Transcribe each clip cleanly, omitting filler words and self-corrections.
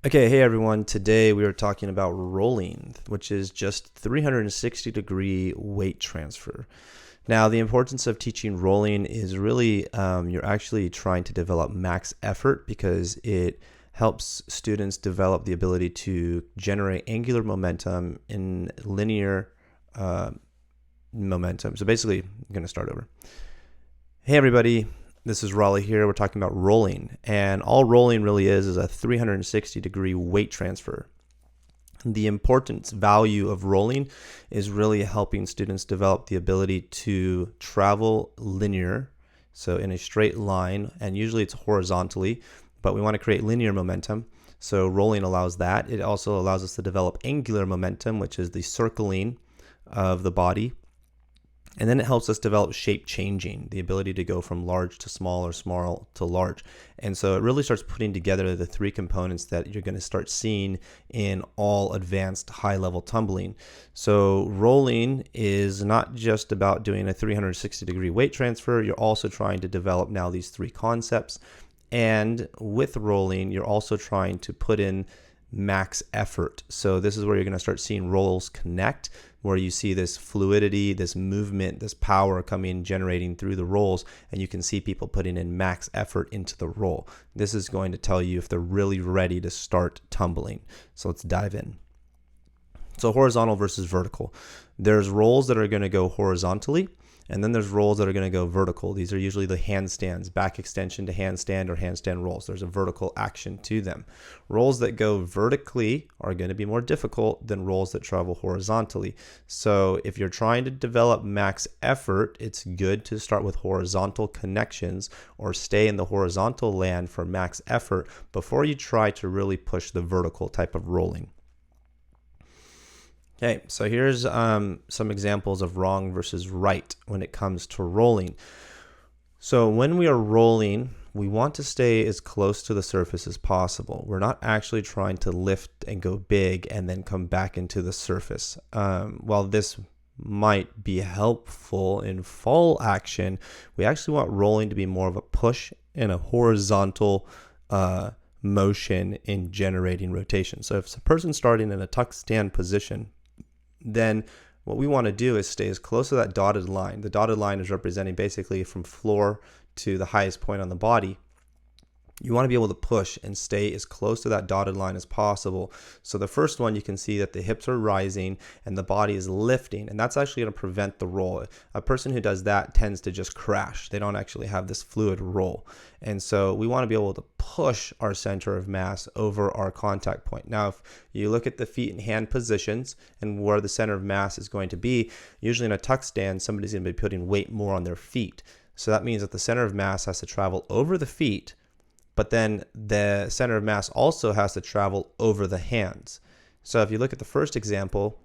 Okay, hey everyone. Today we are talking about rolling, which is just 360-degree weight transfer. Now, the importance of teaching rolling is really you're actually trying to develop max effort because it helps students develop the ability to generate angular momentum in linear momentum. So basically, I'm going to start over. Hey everybody, this is Raleigh here. We're talking about rolling, and all rolling really is a 360-degree weight transfer. The importance value of rolling is really helping students develop the ability to travel linear, so in a straight line, and usually it's horizontally, but we want to create linear momentum. So rolling allows that. It also allows us to develop angular momentum, which is the circling of the body. And then it helps us develop shape changing, the ability to go from large to small or small to large. And so it really starts putting together the three components that you're going to start seeing in all advanced high level tumbling. So rolling is not just about doing a 360-degree weight transfer. You're also trying to develop now these three concepts. And with rolling, you're also trying to put in max effort. So this is where you're going to start seeing rolls connect, where you see this fluidity, this movement, this power coming, generating through the rolls, and you can see people putting in max effort into the roll. This is going to tell you if they're really ready to start tumbling. So let's dive in. So horizontal versus vertical. There's rolls that are going to go horizontally, and then there's rolls that are going to go vertical. These are usually the handstands, back extension to handstand or handstand rolls. There's a vertical action to them. Rolls that go vertically are going to be more difficult than rolls that travel horizontally. So if you're trying to develop max effort, it's good to start with horizontal connections or stay in the horizontal land for max effort before you try to really push the vertical type of rolling. Okay, so here's some examples of wrong versus right when it comes to rolling. So when we are rolling, we want to stay as close to the surface as possible. We're not actually trying to lift and go big and then come back into the surface. While this might be helpful in fall action, we actually want rolling to be more of a push and a horizontal motion in generating rotation. So if it's a person starting in a tuck stand position, then what we want to do is stay as close to that dotted line. The dotted line is representing basically from floor to the highest point on the body. You want to be able to push and stay as close to that dotted line as possible. So the first one, you can see that the hips are rising and the body is lifting, and that's actually going to prevent the roll. A person who does that tends to just crash. They don't actually have this fluid roll. And so we want to be able to push our center of mass over our contact point. Now, if you look at the feet and hand positions and where the center of mass is going to be, usually in a tuck stand, somebody's going to be putting weight more on their feet. So that means that the center of mass has to travel over the feet, but then the center of mass also has to travel over the hands. So if you look at the first example,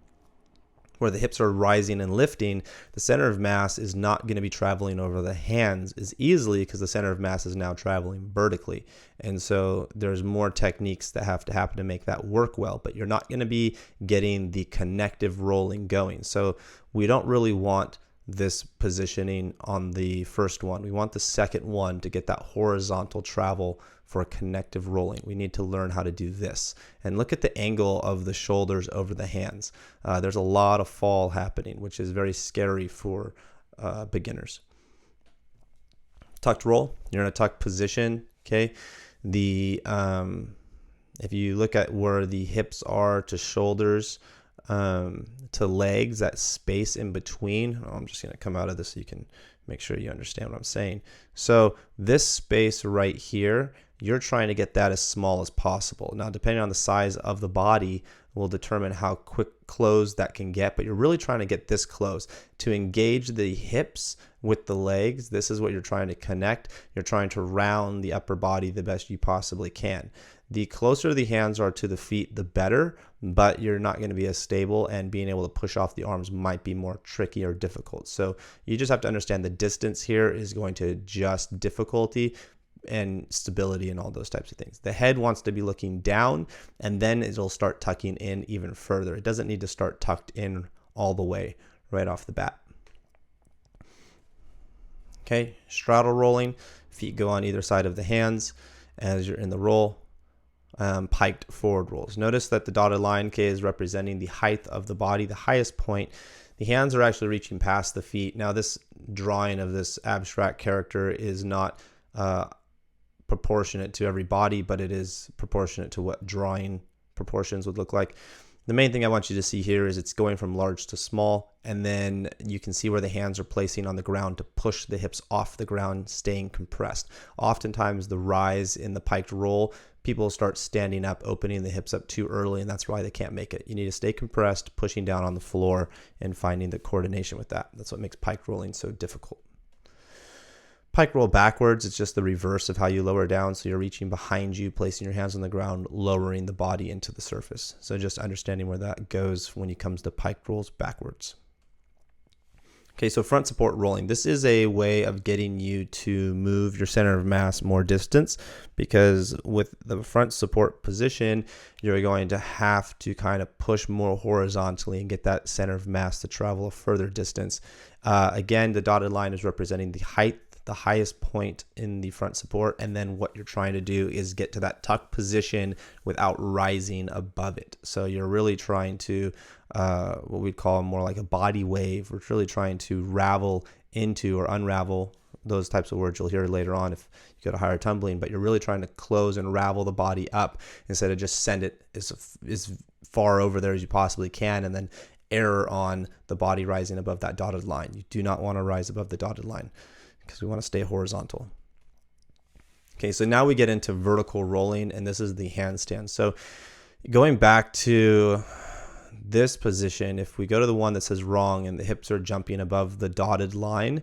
where the hips are rising and lifting, the center of mass is not going to be traveling over the hands as easily because the center of mass is now traveling vertically. And so there's more techniques that have to happen to make that work well, but you're not going to be getting the connective rolling going. So we don't really want this positioning on the first one. We want the second one to get that horizontal travel for a connective rolling. We need to learn how to do this. And look at the angle of the shoulders over the hands. There's a lot of fall happening, which is very scary for beginners. Tucked roll, you're in a tucked position, okay? If you look at where the hips are to shoulders, to legs, that space in between. I'm just going to come out of this so you can make sure you understand what I'm saying. So this space right here, you're trying to get that as small as possible. Now, depending on the size of the body will determine how quick close that can get, but you're really trying to get this close to engage the hips with the legs. This is what you're trying to connect. You're trying to round the upper body the best you possibly can. The closer the hands are to the feet, the better, but you're not going to be as stable, and being able to push off the arms might be more tricky or difficult. So you just have to understand the distance here is going to adjust difficulty and stability and all those types of things. The head wants to be looking down, and then it'll start tucking in even further. It doesn't need to start tucked in all the way right off the bat. Okay, straddle rolling. Feet go on either side of the hands as you're in the roll. piked forward rolls. Notice that the dotted line, K, is representing the height of the body, the highest point. The hands are actually reaching past the feet. Now, this drawing of this abstract character is not proportionate to every body, but it is proportionate to what drawing proportions would look like. The main thing I want you to see here is it's going from large to small, and then you can see where the hands are placing on the ground to push the hips off the ground, staying compressed. Oftentimes the rise in the piked roll, people start standing up, opening the hips up too early, and that's why they can't make it. You need to stay compressed, pushing down on the floor, and finding the coordination with that. That's what makes piked rolling so difficult. Pike roll backwards, it's just the reverse of how you lower down. So you're reaching behind you, placing your hands on the ground, lowering the body into the surface. So just understanding where that goes when it comes to pike rolls backwards. Okay, so front support rolling. This is a way of getting you to move your center of mass more distance, because with the front support position, you're going to have to kind of push more horizontally and get that center of mass to travel a further distance. Again, the dotted line is representing the height, the highest point in the front support, and then what you're trying to do is get to that tuck position without rising above it. So you're really trying to what we'd call more like a body wave. We're really trying to ravel into or unravel, those types of words you'll hear later on if you go to higher tumbling, but you're really trying to close and ravel the body up instead of just send it as far over there as you possibly can and then error on the body rising above that dotted line. You do not want to rise above the dotted line, because we want to stay horizontal. Okay, so now we get into vertical rolling, and this is the handstand. So going back to this position, if we go to the one that says wrong and the hips are jumping above the dotted line,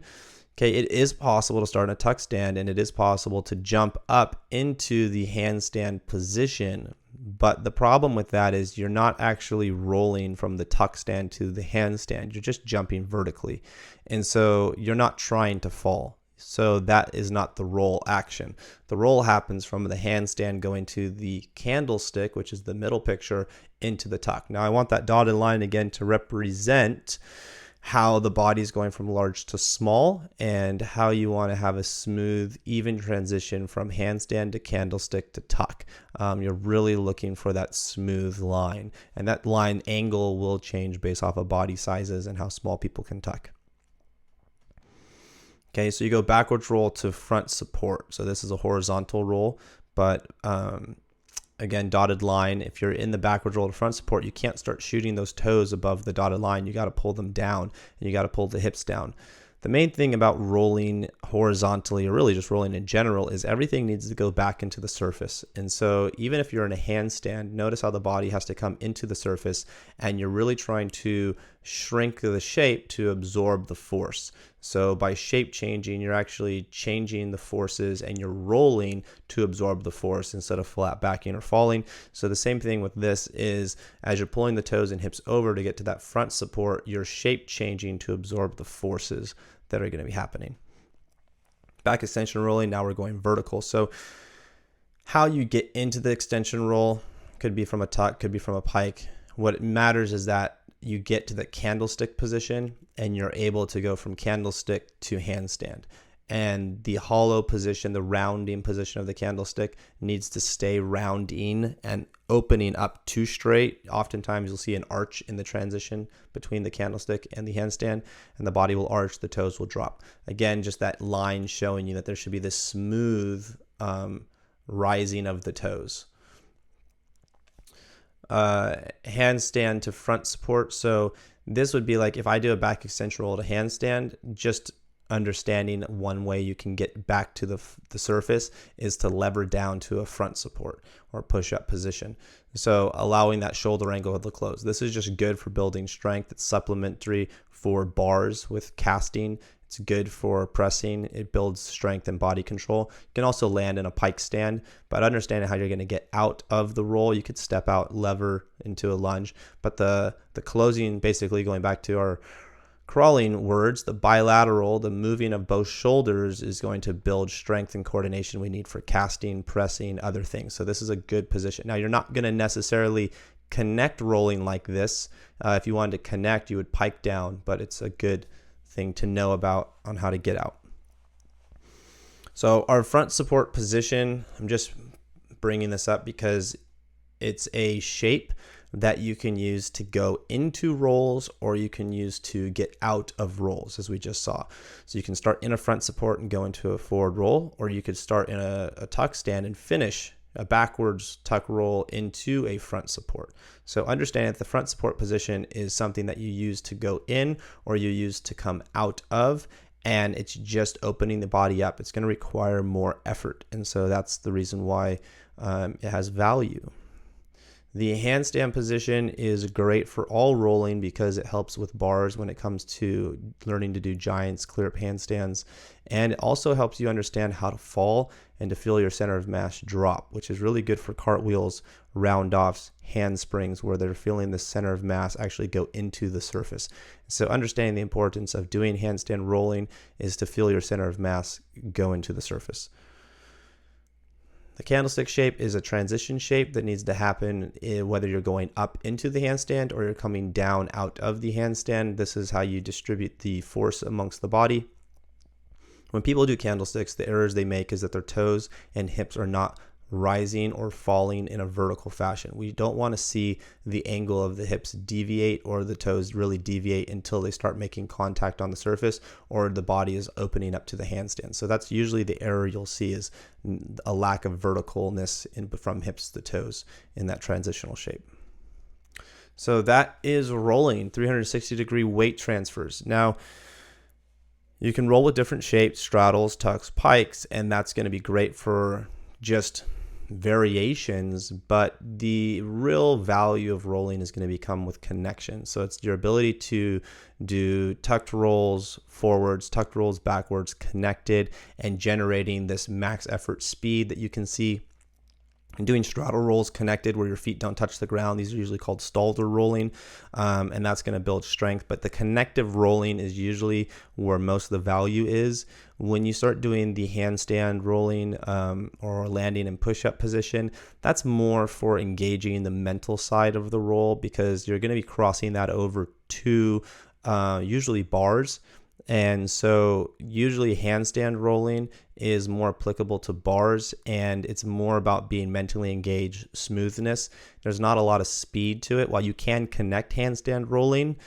okay, it is possible to start in a tuck stand, and it is possible to jump up into the handstand position. But the problem with that is you're not actually rolling from the tuck stand to the handstand. You're just jumping vertically. And so you're not trying to fall. So that is not the roll action. The roll happens from the handstand going to the candlestick, which is the middle picture, into the tuck. Now I want that dotted line again to represent how the body is going from large to small and how you want to have a smooth, even transition from handstand to candlestick to tuck. You're really looking for that smooth line, and that line angle will change based off of body sizes and how small people can tuck. Okay, so you go backwards roll to front support. So this is a horizontal roll, but again, dotted line. If you're in the backwards roll to front support, you can't start shooting those toes above the dotted line. You got to pull them down, and you got to pull the hips down. The main thing about rolling horizontally, or really just rolling in general, is everything needs to go back into the surface. And so even if you're in a handstand, notice how the body has to come into the surface, and you're really trying to shrink the shape to absorb the force. So by shape changing, you're actually changing the forces, and you're rolling to absorb the force instead of flat backing or falling. So the same thing with this is, as you're pulling the toes and hips over to get to that front support, you're shape changing to absorb the forces that are going to be happening. Back extension rolling, now we're going vertical. So how you get into the extension roll could be from a tuck, could be from a pike. What matters is that you get to the candlestick position, and you're able to go from candlestick to handstand. And the hollow position, the rounding position of the candlestick, needs to stay rounding and opening up too straight. Oftentimes you'll see an arch in the transition between the candlestick and the handstand, and the body will arch, the toes will drop. Again, just that line showing you that there should be this smooth rising of the toes. Handstand to front support. So this would be like if I do a back extension roll to handstand, just understanding one way you can get back to the surface is to lever down to a front support or push up position. So allowing that shoulder angle to close. This is just good for building strength. It's supplementary for bars with casting. It's good for pressing. It builds strength and body control. You can also land in a pike stand, but understanding how you're going to get out of the roll, you could step out, lever into a lunge. But the closing, basically going back to our crawling words, the bilateral, the moving of both shoulders is going to build strength and coordination we need for casting, pressing, other things. So this is a good position. Now, you're not going to necessarily connect rolling like this. If you wanted to connect, you would pike down, but it's a good thing to know about on how to get out. So our front support position, I'm just bringing this up because It's a shape that you can use to go into rolls, or you can use to get out of rolls, as we just saw. So you can start in a front support and go into a forward roll, or you could start in a tuck stand and finish a backwards tuck roll into a front support. So understand that the front support position is something that you use to go in or you use to come out of, and it's just opening the body up. It's going to require more effort, and so that's the reason why it has value. The handstand position is great for all rolling because it helps with bars when it comes to learning to do giants, clear up handstands, and it also helps you understand how to fall and to feel your center of mass drop, which is really good for cartwheels, round-offs, handsprings, where they're feeling the center of mass actually go into the surface. So understanding the importance of doing handstand rolling is to feel your center of mass go into the surface. The candlestick shape is a transition shape that needs to happen whether you're going up into the handstand or you're coming down out of the handstand. This is how you distribute the force amongst the body. When people do candlesticks, the errors they make is that their toes and hips are not rising or falling in a vertical fashion. We don't want to see the angle of the hips deviate or the toes really deviate until they start making contact on the surface or the body is opening up to the handstand. So that's usually the error you'll see, is a lack of verticalness from hips to toes in that transitional shape. So that is rolling, 360-degree weight transfers. Now, you can roll with different shapes, straddles, tucks, pikes, and that's going to be great for just variations, but the real value of rolling is going to become with connection. So it's your ability to do tucked rolls forwards, tucked rolls backwards, connected, and generating this max effort speed that you can see. And doing straddle rolls connected where your feet don't touch the ground. These are usually called stalder rolling, and that's going to build strength. But the connective rolling is usually where most of the value is. When you start doing the handstand rolling or landing and push-up position, that's more for engaging the mental side of the roll, because you're going to be crossing that over to usually bars. And so usually handstand rolling is more applicable to bars, and it's more about being mentally engaged, smoothness. There's not a lot of speed to it. While you can connect handstand rolling,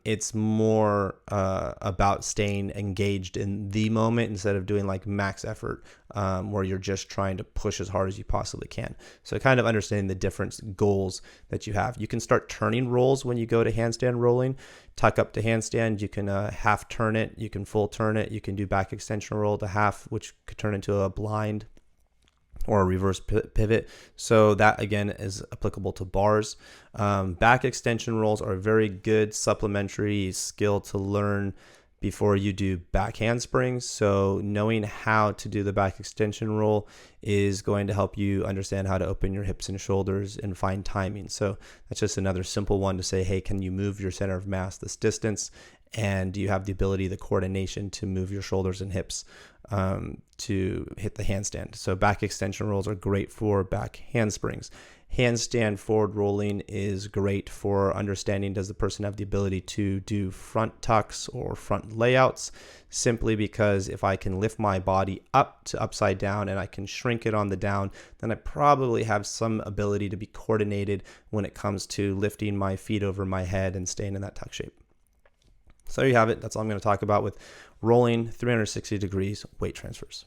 it's more about staying engaged in the moment instead of doing like max effort where you're just trying to push as hard as you possibly can. So kind of understanding the different goals that you have. You can start turning rolls when you go to handstand rolling. Tuck up to handstand, you can half turn it, you can full turn it, you can do back extension roll to half, which could turn into a blind or a reverse pivot. So that again is applicable to bars. Back extension rolls are a very good supplementary skill to learn before you do back handsprings. So knowing how to do the back extension roll is going to help you understand how to open your hips and shoulders and find timing. So that's just another simple one to say, hey, can you move your center of mass this distance? And do you have the ability, the coordination to move your shoulders and hips to hit the handstand? So back extension rolls are great for back handsprings. Handstand forward rolling is great for understanding, does the person have the ability to do front tucks or front layouts, simply because if I can lift my body up to upside down and I can shrink it on the down, then I probably have some ability to be coordinated when it comes to lifting my feet over my head and staying in that tuck shape. So there you have it. That's all I'm going to talk about with rolling 360 degrees weight transfers.